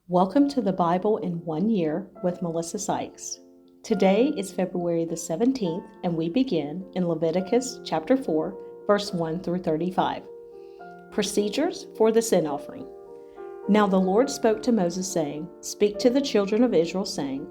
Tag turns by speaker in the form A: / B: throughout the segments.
A: Welcome to the Bible in 1 year with Melissa Sykes. Today is February the 17th, and we begin in Leviticus chapter 4, verse 1 through 35. Procedures for the sin offering. Now the Lord spoke to Moses, saying, Speak to the children of Israel, saying,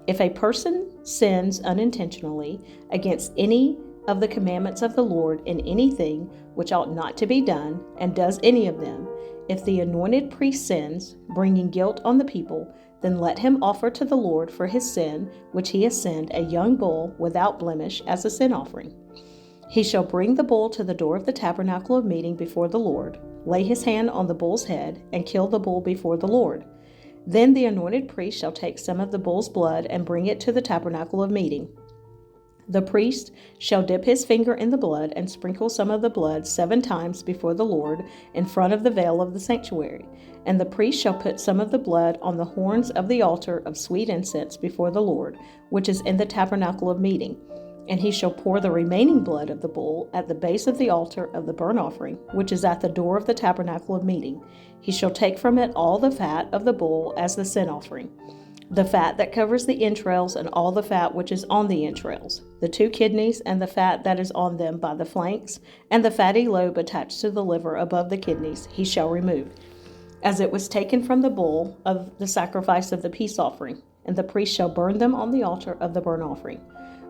A: If a person sins unintentionally against any of the commandments of the Lord in anything which ought not to be done, and does any of them, if the anointed priest sins, bringing guilt on the people, then let him offer to the Lord for his sin, which he has sinned, a young bull without blemish as a sin offering. He shall bring the bull to the door of the tabernacle of meeting before the Lord, lay his hand on the bull's head, and kill the bull before the Lord. Then the anointed priest shall take some of the bull's blood and bring it to the tabernacle of meeting. The priest shall dip his finger in the blood and sprinkle some of the blood 7 times before the Lord in front of the veil of the sanctuary. And the priest shall put some of the blood on the horns of the altar of sweet incense before the Lord, which is in the tabernacle of meeting. And he shall pour the remaining blood of the bull at the base of the altar of the burnt offering, which is at the door of the tabernacle of meeting. He shall take from it all the fat of the bull as the sin offering, the fat that covers the entrails and all the fat which is on the entrails, the 2 kidneys and the fat that is on them by the flanks, and the fatty lobe attached to the liver above the kidneys he shall remove, as it was taken from the bull of the sacrifice of the peace offering, and the priest shall burn them on the altar of the burnt offering.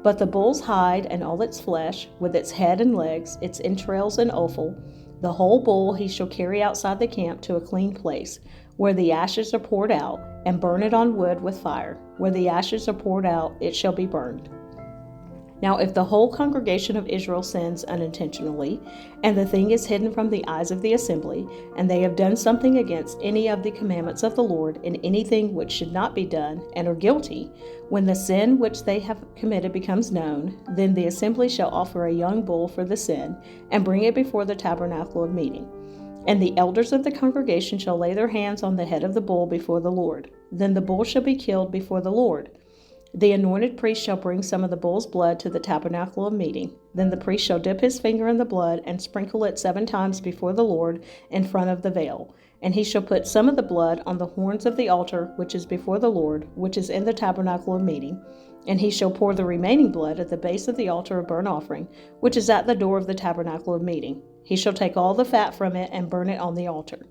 A: But the bull's hide and all its flesh, with its head and legs, its entrails and offal, the whole bull he shall carry outside the camp to a clean place, where the ashes are poured out, and burn it on wood with fire. Where the ashes are poured out, it shall be burned. Now if the whole congregation of Israel sins unintentionally, and the thing is hidden from the eyes of the assembly, and they have done something against any of the commandments of the Lord in anything which should not be done, and are guilty, when the sin which they have committed becomes known, then the assembly shall offer a young bull for the sin, and bring it before the tabernacle of meeting. And the elders of the congregation shall lay their hands on the head of the bull before the Lord. Then the bull shall be killed before the Lord. The anointed priest shall bring some of the bull's blood to the tabernacle of meeting. Then the priest shall dip his finger in the blood and sprinkle it 7 times before the Lord in front of the veil. And he shall put some of the blood on the horns of the altar which is before the Lord, which is in the tabernacle of meeting. And he shall pour the remaining blood at the base of the altar of burnt offering, which is at the door of the tabernacle of meeting. He shall take all the fat from it and burn it on the altar.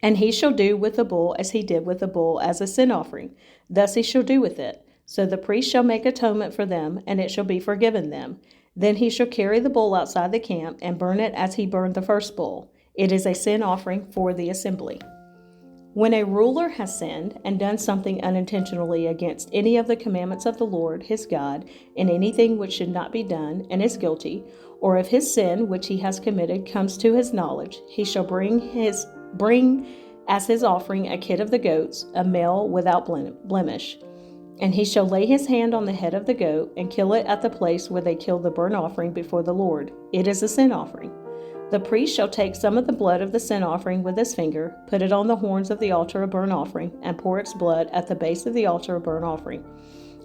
A: And he shall do with the bull as he did with the bull as a sin offering. Thus he shall do with it. So the priest shall make atonement for them, and it shall be forgiven them. Then he shall carry the bull outside the camp and burn it as he burned the first bull. It is a sin offering for the assembly. When a ruler has sinned and done something unintentionally against any of the commandments of the Lord his God in anything which should not be done, and is guilty, or if his sin which he has committed comes to his knowledge, he shall bring as his offering a kid of the goats, a male without blemish. And he shall lay his hand on the head of the goat and kill it at the place where they kill the burnt offering before the Lord. It is a sin offering. The priest shall take some of the blood of the sin offering with his finger, put it on the horns of the altar of burnt offering, and pour its blood at the base of the altar of burnt offering.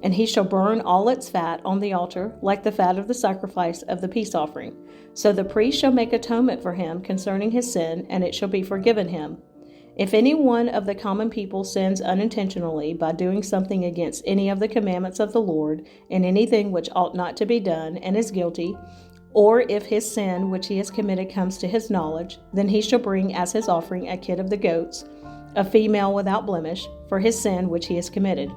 A: And he shall burn all its fat on the altar, like the fat of the sacrifice of the peace offering. So the priest shall make atonement for him concerning his sin, and it shall be forgiven him. If any one of the common people sins unintentionally by doing something against any of the commandments of the Lord in anything which ought not to be done, and is guilty, or if his sin which he has committed comes to his knowledge, then he shall bring as his offering a kid of the goats, a female without blemish, for his sin which he has committed.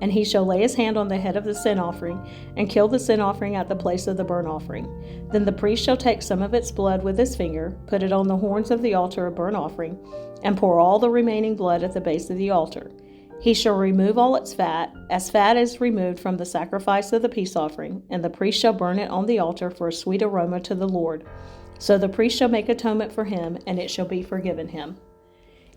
A: And he shall lay his hand on the head of the sin offering, and kill the sin offering at the place of the burnt offering. Then the priest shall take some of its blood with his finger, put it on the horns of the altar of burnt offering, and pour all the remaining blood at the base of the altar. He shall remove all its fat, as fat is removed from the sacrifice of the peace offering, and the priest shall burn it on the altar for a sweet aroma to the Lord. So the priest shall make atonement for him, and it shall be forgiven him.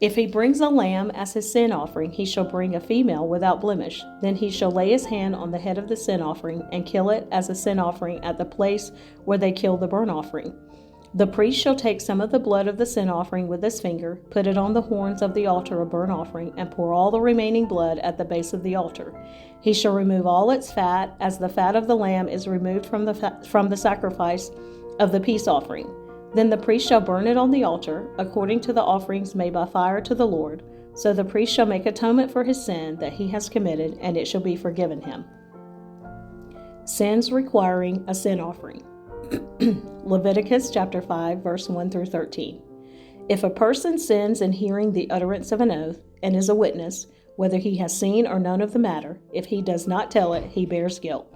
A: If he brings a lamb as his sin offering, he shall bring a female without blemish. Then he shall lay his hand on the head of the sin offering, and kill it as a sin offering at the place where they kill the burnt offering. The priest shall take some of the blood of the sin offering with his finger, put it on the horns of the altar of burnt offering, and pour all the remaining blood at the base of the altar. He shall remove all its fat, as the fat of the lamb is removed from the sacrifice of the peace offering. Then the priest shall burn it on the altar, according to the offerings made by fire to the Lord. So the priest shall make atonement for his sin that he has committed, and it shall be forgiven him. Sins requiring a sin offering. Leviticus chapter 5, verse 1 through 13. If a person sins in hearing the utterance of an oath, and is a witness, whether he has seen or known of the matter, if he does not tell it, he bears guilt.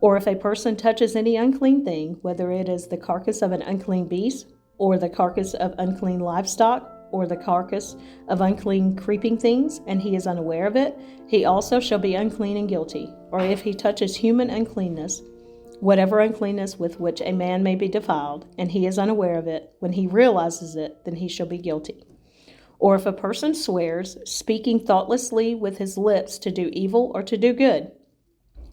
A: Or if a person touches any unclean thing, whether it is the carcass of an unclean beast, or the carcass of unclean livestock, or the carcass of unclean creeping things, and he is unaware of it, he also shall be unclean and guilty. Or if he touches human uncleanness, whatever uncleanness with which a man may be defiled, and he is unaware of it, when he realizes it, then he shall be guilty. Or if a person swears, speaking thoughtlessly with his lips to do evil or to do good,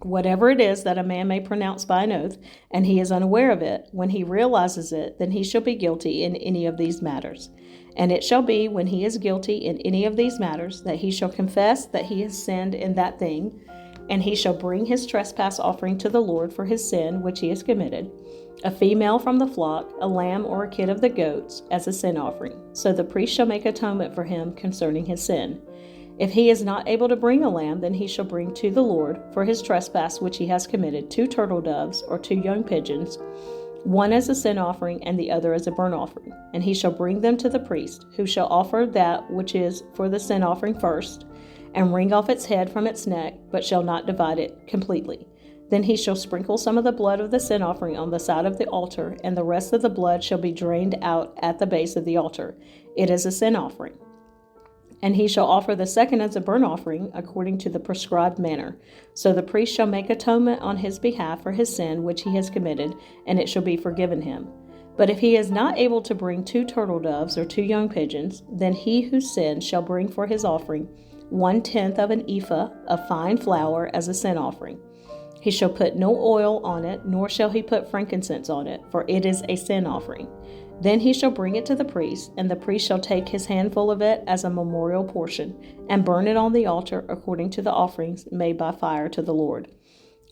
A: whatever it is that a man may pronounce by an oath, and he is unaware of it, when he realizes it, then he shall be guilty in any of these matters. And it shall be, when he is guilty in any of these matters, that he shall confess that he has sinned in that thing, and he shall bring his trespass offering to the Lord for his sin which he has committed, a female from the flock, a lamb or a kid of the goats, as a sin offering. So the priest shall make atonement for him concerning his sin. If he is not able to bring a lamb, then he shall bring to the Lord for his trespass which he has committed 2 turtle doves or 2 young pigeons, one as a sin offering and the other as a burnt offering. And he shall bring them to the priest, who shall offer that which is for the sin offering first, and wring off its head from its neck, but shall not divide it completely. Then he shall sprinkle some of the blood of the sin offering on the side of the altar, and the rest of the blood shall be drained out at the base of the altar. It is a sin offering. And he shall offer the second as a burnt offering, according to the prescribed manner. So the priest shall make atonement on his behalf for his sin which he has committed, and it shall be forgiven him. But if he is not able to bring 2 turtle doves or 2 young pigeons, then he who sinned shall bring for his offering 1/10 of an ephah of fine flour as a sin offering. He shall put no oil on it, nor shall he put frankincense on it, for it is a sin offering. Then he shall bring it to the priest, and the priest shall take his handful of it as a memorial portion, and burn it on the altar according to the offerings made by fire to the Lord.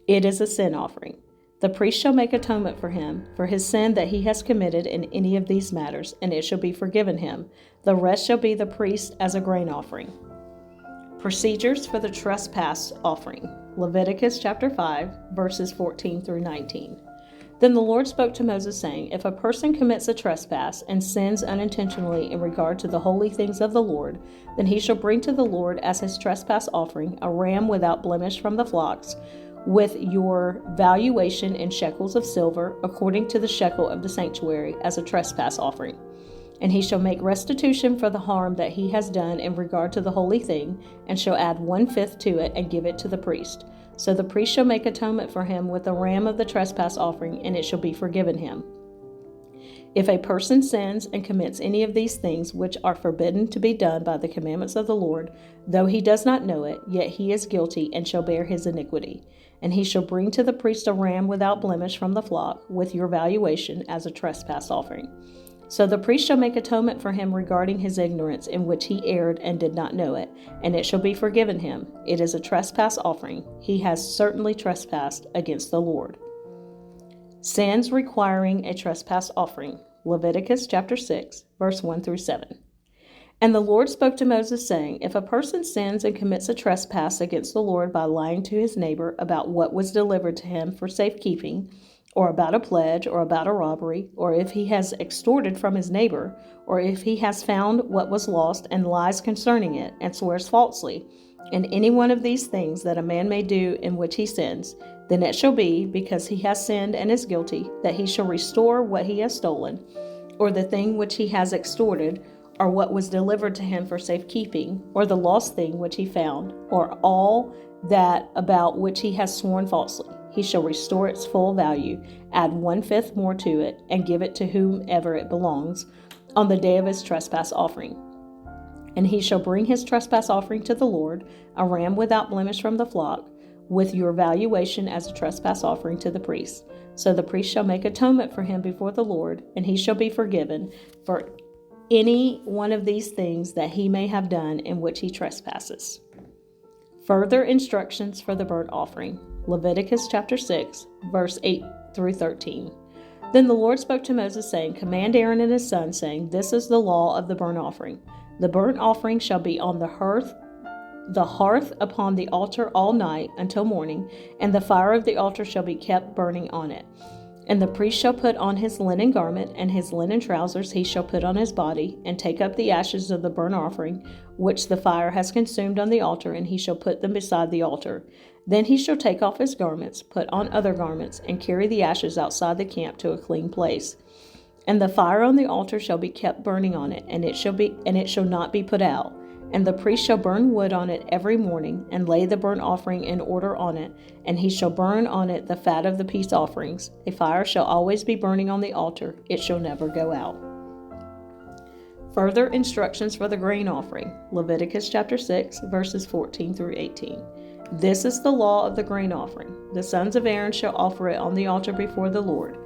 A: It is a sin offering. The priest shall make atonement for him, for his sin that he has committed in any of these matters, and it shall be forgiven him. The rest shall be the priest as a grain offering. Procedures for the trespass offering. Leviticus chapter 5, verses 14 through 19. Then the Lord spoke to Moses, saying, If a person commits a trespass and sins unintentionally in regard to the holy things of the Lord, then he shall bring to the Lord as his trespass offering a ram without blemish from the flocks, with your valuation in shekels of silver, according to the shekel of the sanctuary, as a trespass offering. And he shall make restitution for the harm that he has done in regard to the holy thing, and shall add 1/5 to it and give it to the priest. So the priest shall make atonement for him with the ram of the trespass offering, and it shall be forgiven him. If a person sins and commits any of these things which are forbidden to be done by the commandments of the Lord, though he does not know it, yet he is guilty and shall bear his iniquity. And he shall bring to the priest a ram without blemish from the flock, with your valuation as a trespass offering. So the priest shall make atonement for him regarding his ignorance in which he erred and did not know it, and it shall be forgiven him. It is a trespass offering. He has certainly trespassed against the Lord. Sins requiring a trespass offering. Leviticus chapter 6, verse 1 through 7. And the Lord spoke to Moses, saying, If a person sins and commits a trespass against the Lord by lying to his neighbor about what was delivered to him for safekeeping, or about a pledge, or about a robbery, or if he has extorted from his neighbor, or if he has found what was lost and lies concerning it, and swears falsely, in any one of these things that a man may do in which he sins, then it shall be, because he has sinned and is guilty, that he shall restore what he has stolen, or the thing which he has extorted, or what was delivered to him for safekeeping, or the lost thing which he found, or all that about which he has sworn falsely. He shall restore its full value, add 1/5 more to it, and give it to whomever it belongs on the day of his trespass offering. And he shall bring his trespass offering to the Lord, a ram without blemish from the flock, with your valuation as a trespass offering to the priest. So the priest shall make atonement for him before the Lord, and he shall be forgiven for any one of these things that he may have done in which he trespasses. Further instructions for the burnt offering. Leviticus chapter 6, verse 8 through 13. Then the Lord spoke to Moses, saying, Command Aaron and his sons, saying, This is the law of the burnt offering. The burnt offering shall be on the hearth upon the altar all night until morning, and the fire of the altar shall be kept burning on it. And the priest shall put on his linen garment, and his linen trousers he shall put on his body, and take up the ashes of the burnt offering, which the fire has consumed on the altar, and he shall put them beside the altar. Then he shall take off his garments, put on other garments, and carry the ashes outside the camp to a clean place. And the fire on the altar shall be kept burning on it, and it shall not be put out. And the priest shall burn wood on it every morning, and lay the burnt offering in order on it, and he shall burn on it the fat of the peace offerings. A fire shall always be burning on the altar, it shall never go out. Further instructions for the grain offering. Leviticus chapter 6, verses 14 through 18. This is the law of the grain offering. The sons of Aaron shall offer it on the altar before the Lord.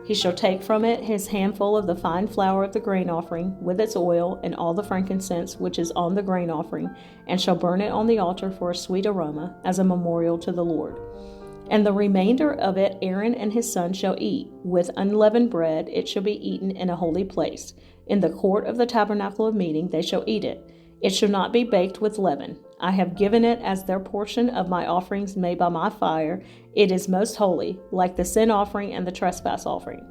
A: He shall take from it his handful of the fine flour of the grain offering, with its oil, and all the frankincense which is on the grain offering, and shall burn it on the altar for a sweet aroma, as a memorial to the Lord. And the remainder of it Aaron and his sons shall eat. With unleavened bread it shall be eaten in a holy place. In the court of the tabernacle of meeting they shall eat it. It shall not be baked with leaven. I have given it as their portion of my offerings made by my fire. It is most holy, like the sin offering and the trespass offering.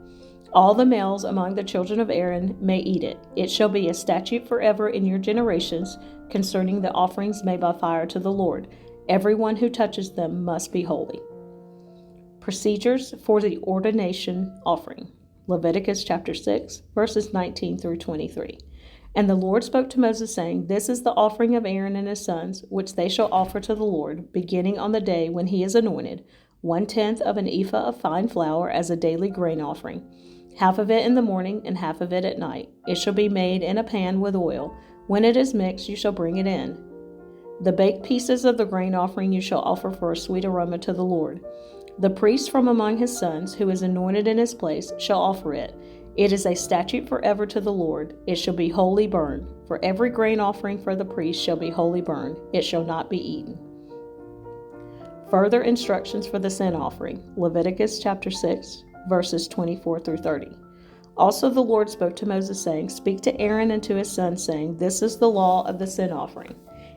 A: All the males among the children of Aaron may eat it. It shall be a statute forever in your generations concerning the offerings made by fire to the Lord. Everyone who touches them must be holy. Procedures for the ordination offering. Leviticus chapter 6, verses 19 through 23. And the Lord spoke to Moses, saying, This is the offering of Aaron and his sons, which they shall offer to the Lord, beginning on the day when he is anointed, 1/10 of an ephah of fine flour as a daily grain offering, half of it in the morning and half of it at night. It shall be made in a pan with oil. When it is mixed, you shall bring it in. The baked pieces of the grain offering you shall offer for a sweet aroma to the Lord. The priest from among his sons, who is anointed in his place, shall offer it. It is a statute forever to the Lord. It shall be wholly burned. For every grain offering for the priest shall be wholly burned. It shall not be eaten. Further instructions for the sin offering. Leviticus chapter 6, verses 24 through 30. Also the Lord spoke to Moses, saying, Speak to Aaron and to his sons, saying, This is the law of the sin offering.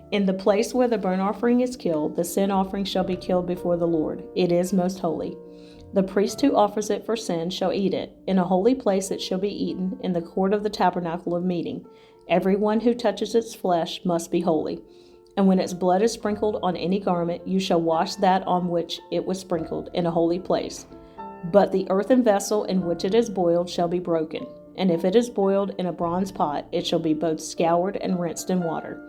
A: In the place where the burnt offering is killed, the sin offering shall be killed before the Lord. It is most holy. The priest who offers it for sin shall eat it. In a holy place it shall be eaten, in the court of the tabernacle of meeting. Everyone who touches its flesh must be holy. And when its blood is sprinkled on any garment, you shall wash that on which it was sprinkled in a holy place. But the earthen vessel in which it is boiled shall be broken. And if it is boiled in a bronze pot, it shall be both scoured and rinsed in water.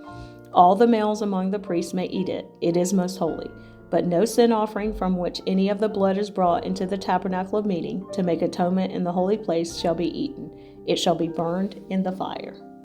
A: All the males among the priests may eat it. It is most holy. But no sin offering from which any of the blood is brought into the tabernacle of meeting to make atonement in the holy place shall be eaten. It shall be burned in the fire.